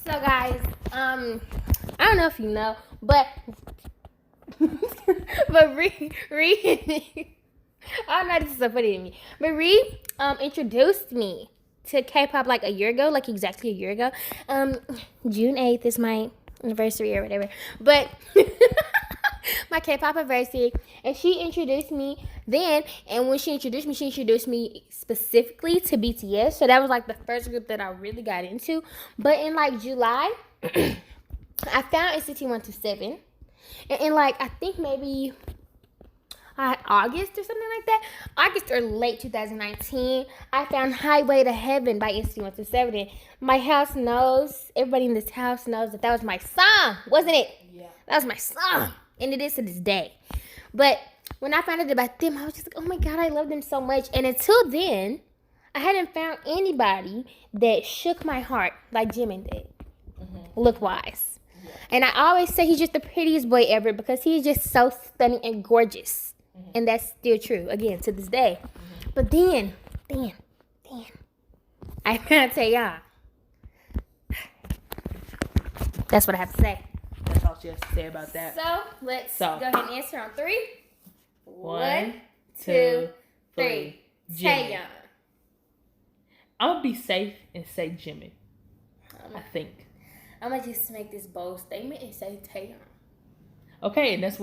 So guys, I don't know if you know, but Ree, I don't know, this is so funny to me. But Ree introduced me to K-pop like a year ago, like exactly a year ago. June 8th is my anniversary or whatever. But my K-pop anniversary, and she introduced me then. And when she introduced me specifically to BTS. So that was like the first group that I really got into. But in like July, I found NCT 127, and in like I think maybe August or something like that, August or late 2019, I found Highway to Heaven by NCT 127. My house knows, everybody in this house knows that was my song, wasn't it? Yeah. That was my song, and it is to this day. But when I found out about them, I was just like, oh my God, I love them so much. And until then, I hadn't found anybody that shook my heart like Jimin did, look-wise. Yeah. And I always say he's just the prettiest boy ever because he's just so stunning and gorgeous. And that's still true, again, to this day. But then, I found Taeil. That's what I have to say. That's all she has to say about that. So, let's go ahead and answer on 3. 1, 2, 3. Taeil. I'm going to be safe and say Jimin. I think. I'm going to just make this bold statement and say Taeil. Okay, and that's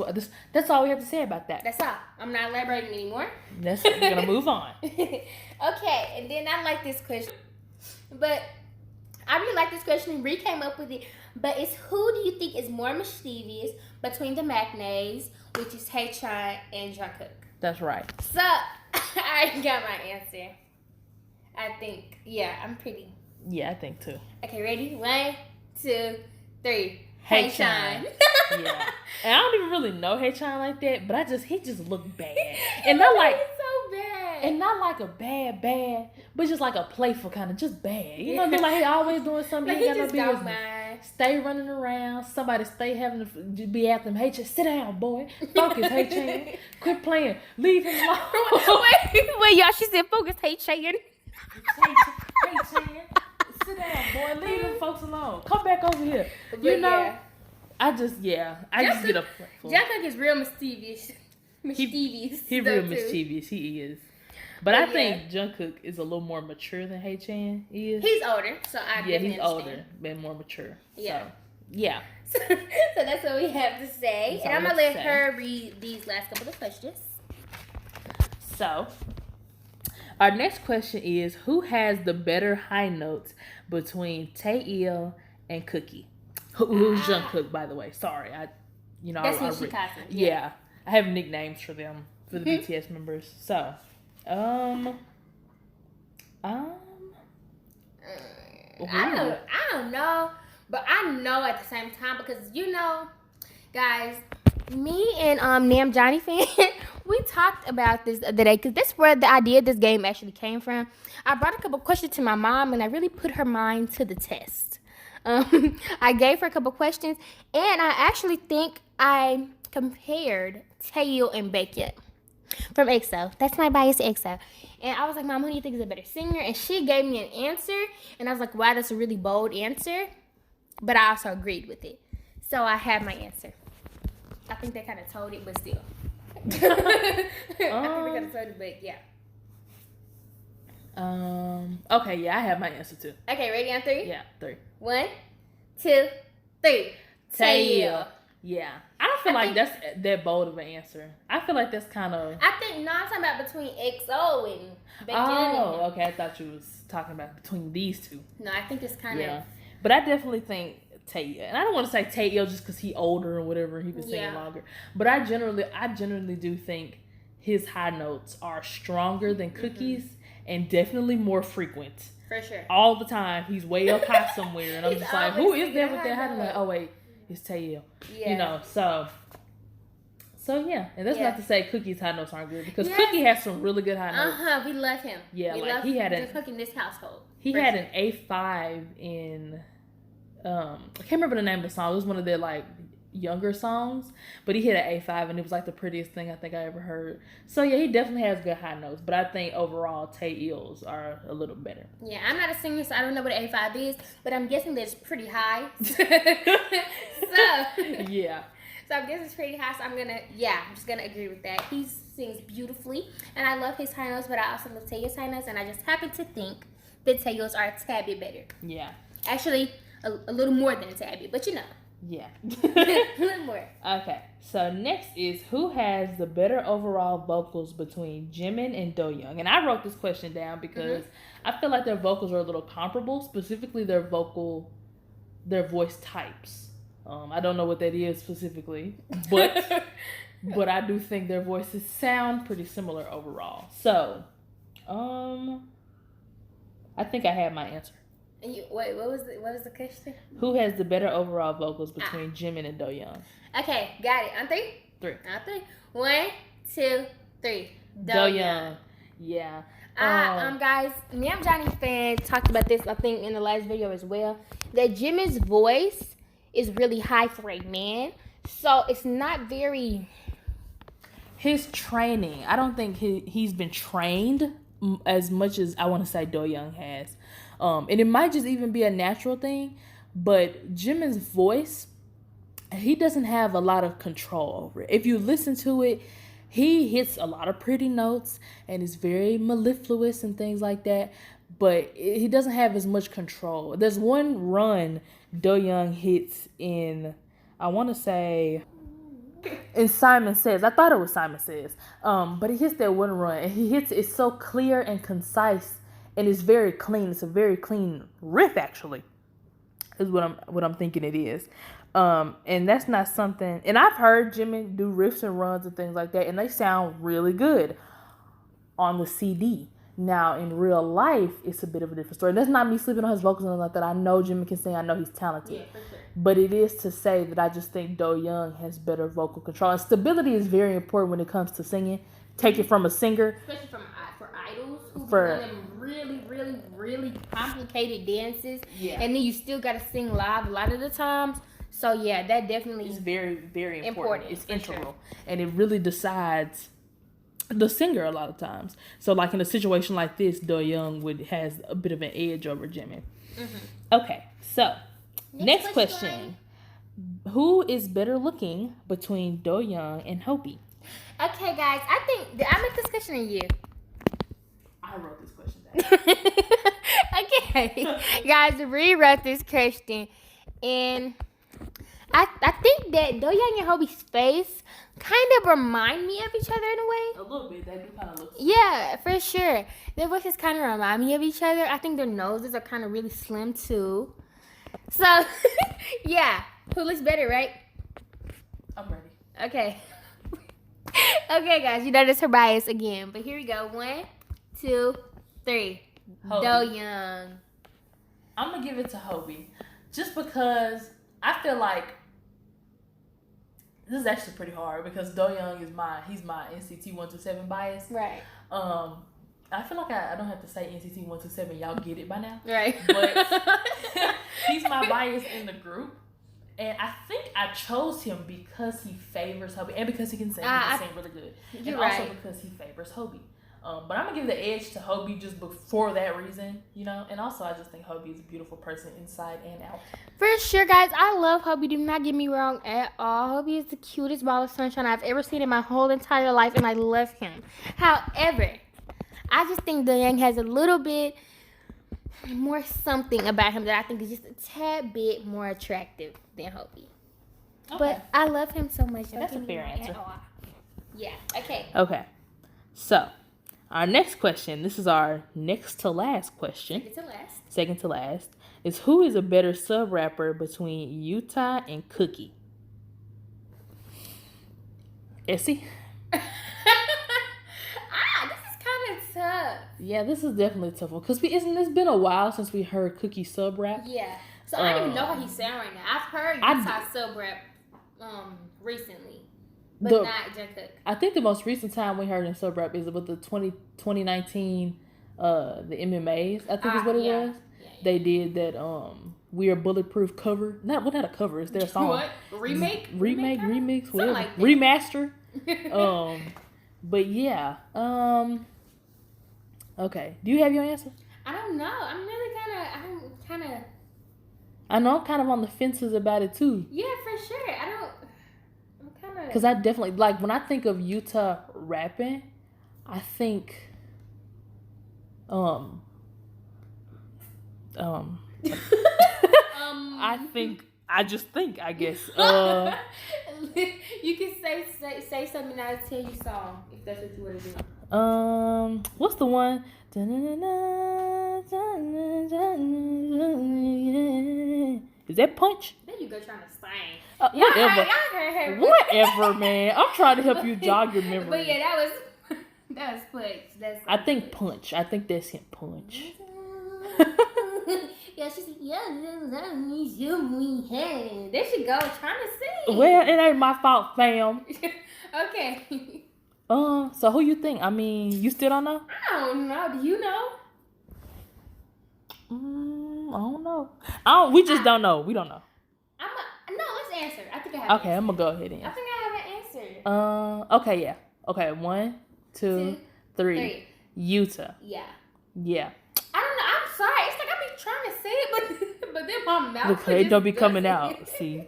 all we have to say about that. That's all. I'm not elaborating anymore. We're going to move on. Okay, and then I like this question. But I really like this question. Ree came up with it. But it's who do you think is more mischievous between the maknaes, which is Haechan and Jungkook? That's right. So, I already got my answer. I think, I'm pretty. Yeah, I think too. Okay, ready? 1, 2, 3. Haechan. Yeah. And I don't even really know Haechan like that, but he just looked bad. And not like so bad. And not like a bad, but just like a playful kind of just bad. You know what I mean? Like he always doing something. Like he got no business. Mind. Stay running around. Somebody stay having to be after him. Haechan, sit down, boy. Focus, Haechan. Quit playing. Leave him alone. wait, y'all. She said focus, Haechan. Haechan. Sit down, boy. Leave them folks alone. Come back over here. You know, I just get a. Jungkook is real mischievous. He real mischievous. He is. But I think Jungkook is a little more mature than Haechan is. He's older, so I he's older, but more mature. Yeah. So, yeah. So that's what we have to say. And I'm going to let her read these last couple of questions. So, our next question is, who has the better high notes between Taeil and Cookie? Who's Jungkook, by the way? Sorry, that's Nishikaze. Yeah, I have nicknames for them, for the BTS members. So, I don't know, but I know at the same time because guys, me and Nam Johnny fan, we talked about this the other day because that's where the idea of this game actually came from. I brought a couple questions to my mom and I really put her mind to the test. I gave her a couple questions and I actually think I compared Taeil and Baekhyun from EXO. That's my bias EXO. And I was like, Mom, who do you think is a better singer? And she gave me an answer. And I was like, wow, that's a really bold answer. But I also agreed with it. So I have my answer. I think they kind of told it, but still. I think they kind of told it, but yeah. Okay, yeah, I have my answer too. Okay, ready on 3? Yeah, 3. 1, 2, 3. Taeil. Yeah. I don't feel like that's that bold of an answer. I feel like that's kind of... I'm talking about between EXO and Baekhyun. Oh, okay. I thought you was talking about between these two. No, I think it's kind of... But I definitely think Taeil. And I don't want to say Taeil just because he older or whatever. He been singing longer. But I generally do think his high notes are stronger than Cookie's and definitely more frequent. For sure. All the time. He's way up high somewhere. And I'm just like, who is there with that high note? Oh, wait. It's Taeil. Yeah. So yeah. And that's not to say Cookie's high notes aren't good because Cookie has some really good high notes. We love him. Yeah, we love Jungkook in this household. He had an A5 in I can't remember the name of the song. It was one of their like younger songs, but he hit an A5 and it was like the prettiest thing I think I ever heard. So yeah, he definitely has good high notes, but I think overall Taeil's are a little better. Yeah, I'm not a singer, so I don't know what an A5 is, but I'm guessing that it's pretty high. So yeah. So I guess it's pretty high, so I'm just gonna agree with that. He sings beautifully, and I love his high notes, but I also love Taeil's high notes, and I just happen to think that Taeil's are a tad bit better. Yeah. Actually, a little more than a tad bit, but you know. Yeah. A little more. Okay, so next is who has the better overall vocals between Jimin and Doyoung? And I wrote this question down because I feel like their vocals are a little comparable, specifically their voice types. I don't know what that is specifically, but I do think their voices sound pretty similar overall. So, I think I have my answer. Wait, what was the question? Who has the better overall vocals between Jimin and Doyoung? Okay, got it. On three? Three. On three. 1, 2, 3. Doyoung. Yeah. Guys, me and Johnny fan talked about this, I think, in the last video as well. That Jimin's voice is really high for a man. So it's not very... His training, I don't think he's been trained as much as I want to say Doyoung has. And it might just even be a natural thing, but Jimin's voice, he doesn't have a lot of control over it. If you listen to it, he hits a lot of pretty notes and is very mellifluous and things like that, but he doesn't have as much control. There's one run Doyoung hits in, I want to say, in Simon Says. I thought it was Simon Says. But he hits that one run and he hits it so clear and concise. And it's very clean. It's a very clean riff, actually, is what I'm thinking it is. And that's not something. And I've heard Jimin do riffs and runs and things like that, and they sound really good on the CD. Now, in real life, it's a bit of a different story. And that's not me sleeping on his vocals and like that. I know Jimin can sing. I know he's talented. Yeah, for sure. But it is to say that I just think Doyoung has better vocal control. And stability is very important when it comes to singing. Take it from a singer. Especially for idols who do them really, really, really complicated dances. Yeah. And then you still got to sing live a lot of the times. So, yeah, that definitely is very, very important. It's integral. Sure. And it really decides the singer a lot of times. So, like in a situation like this, Doyoung has a bit of an edge over Jimin. Okay, so next question. Who is better looking between Doyoung and Hobi? Okay, guys, I think, did I make this question or you? I wrote this question down. Okay, guys, rewrote this question, and I think that Doyoung and Hobi's face kind of remind me of each other in a way. A little bit. They do kind of look similar. Yeah, for sure. Their voices kind of remind me of each other. I think their noses are kind of really slim too. So, yeah. Who looks better, right? I'm ready. Okay. Okay, guys. You know that's her bias again. But here we go. 1, 2, 3. Hobi. Doyoung. I'm going to give it to Hobi. Just because I feel like this is actually pretty hard because Doyoung is he's my NCT 127 bias. Right. I feel like I don't have to say NCT 127. Y'all get it by now. Right. But he's my bias in the group. And I think I chose him because he favors Hobi and because he can sing. He can sing really good. And also because he favors Hobi. But I'm going to give the edge to Hobi just for that reason, you know. And also I just think Hobi is a beautiful person inside and out. For sure, guys. I love Hobi. Do not get me wrong at all. Hobi is the cutest ball of sunshine I've ever seen in my whole entire life. And I love him. However, I just think Doyoung has a little bit more something about him that I think is just a tad bit more attractive than Hobi. Okay. But I love him so much. That's a fair answer. Yeah. Okay. Okay. So, our next question, this is our next to last question. Second to last. Is who is a better sub-rapper between Yuta and Cookie? Essie? Tough. Yeah, this is definitely a tough one because it's been a while since we heard Cookie sub rap. Yeah, so I don't even know how he sound right now. I've heard Yuta sub rap recently, but not Jungkook. I think the most recent time we heard him sub rap is with the 2019 the MMAs. I think is what it was. Yeah. They did that We Are Bulletproof cover. Not a cover. It's their song. What? Remake, remix, whatever. Like Remaster. But yeah. Okay. Do you have your answer? I don't know. I'm really kind of. I know I'm kind of on the fences about it too. Yeah, for sure. I'm kind of. Because I definitely like when I think of Yuta rapping, I think. I guess. You can say something and I'll tell you song if that's what you want to do. What's the one? Is that Punch? There you go trying to sing. Whatever. Y'all Whatever, man. I'm trying to help you jog your memory. But yeah, that was Punch. I think Punch. I think that's him, Punch. Yeah, she said, yeah, there she go, trying to sing. Well, it ain't my fault, fam. Okay. So who you think? I mean, you still don't know? I don't know. Do you know? I don't know. We just don't know. We don't know. No, let's answer. I think I have Okay, I'm going to go ahead and I think I have an answer. Okay, yeah. Okay, 1, 2, 3. Yuta. Yeah. Yeah. I don't know. I'm sorry. It's like I be trying to say it, but then my mouth Okay, it don't be coming out. See.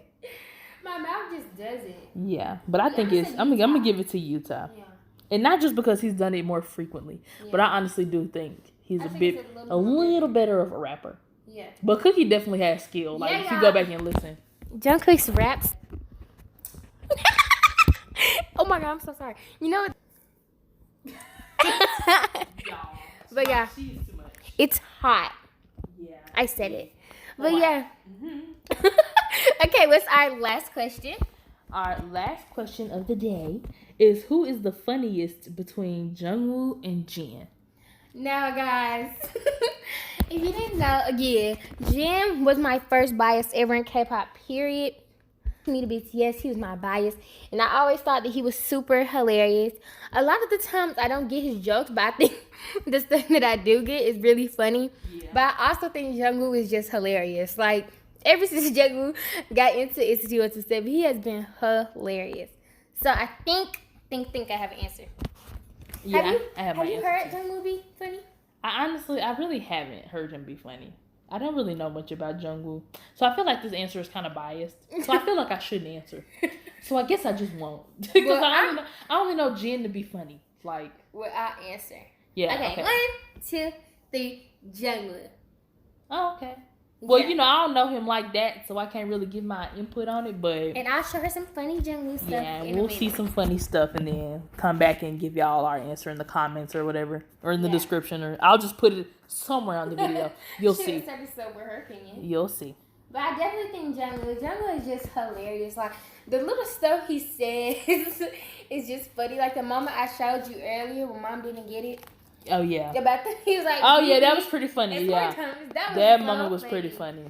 My mouth just does it. Yeah, but I think I'm gonna give it to Yuta. Yeah. And not just because he's done it more frequently, but I honestly do think he's a little better of a rapper. Yeah. But Cookie definitely has skill. Like if you go back and listen. Jungkook's raps. Oh my god, I'm so sorry. You know what? But yeah, it's hot. Yeah. I said it. But yeah. Mm-hmm. Okay, what's our last question? Our last question of the day is who is the funniest between Jungwoo and Jin? Now, guys, if you didn't know, again, Jin was my first bias ever in K-pop, period. Me to BTS, he was my bias, and I always thought that he was super hilarious. A lot of the times I don't get his jokes, but I think the stuff that I do get is really funny. Yeah. But I also think Jungwoo is just hilarious. Like, ever since Jungwoo got into NCT 127, he has been hilarious. So I think I have an answer. Yeah, have you heard Jungwoo be funny? I really haven't heard him be funny. I don't really know much about Jungwoo. So I feel like this answer is kind of biased. So I feel like I shouldn't answer. So I guess I just won't. Because I only know Jin to be funny. Like, well, I'll answer. Yeah. Okay. 1, 2, 3, Jungwoo. Oh, okay. Well, I don't know him like that, so I can't really give my input on it, but... And I'll show her some funny Jungwoo stuff. Yeah, we'll see some funny stuff and then come back and give y'all our answer in the comments or whatever. Or in the description. Or I'll just put it somewhere on the video. You'll see. With her opinion. You'll see. But I definitely think Jungwoo is just hilarious. Like, the little stuff he says is just funny. Like, the moment I showed you earlier when Mom didn't get it. Oh, yeah. He was like... Oh, yeah, that was pretty funny, yeah. That moment was pretty funny.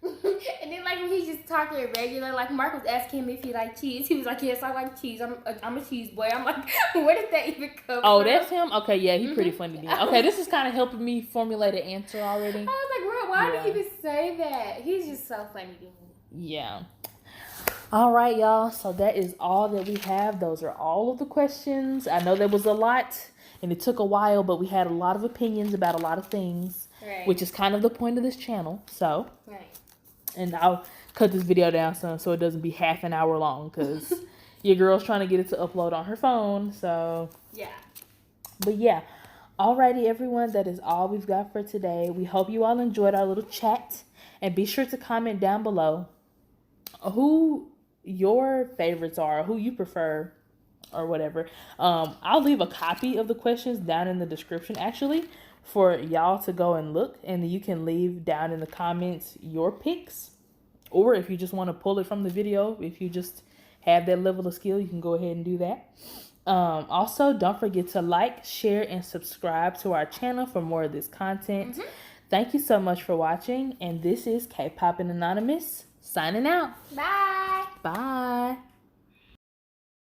And then, like, when he's just talking regular, like, Mark was asking him if he liked cheese. He was like, yes, I like cheese. I'm a cheese boy. I'm like, where did that even come from? Oh, that's him? Okay, yeah, he's pretty funny then. Okay, this is kind of helping me formulate an answer already. I was like, why did he even say that? He's just so funny to me. Yeah. All right, y'all. So that is all that we have. Those are all of the questions. I know there was a lot. And it took a while, but we had a lot of opinions about a lot of things, which is kind of the point of this channel. So, and I'll cut this video down some so it doesn't be half an hour long because your girl's trying to get it to upload on her phone. So, yeah. But yeah, alrighty, everyone, that is all we've got for today. We hope you all enjoyed our little chat, and be sure to comment down below who your favorites are, who you prefer. Or whatever. I'll leave a copy of the questions down in the description actually for y'all to go and look, and then you can leave down in the comments your picks, or if you just want to pull it from the video, if you just have that level of skill, you can go ahead and do that. Also, don't forget to like, share, and subscribe to our channel for more of this content. Thank you so much for watching, and this is K-Pop and Anonymous signing out. Bye. Bye.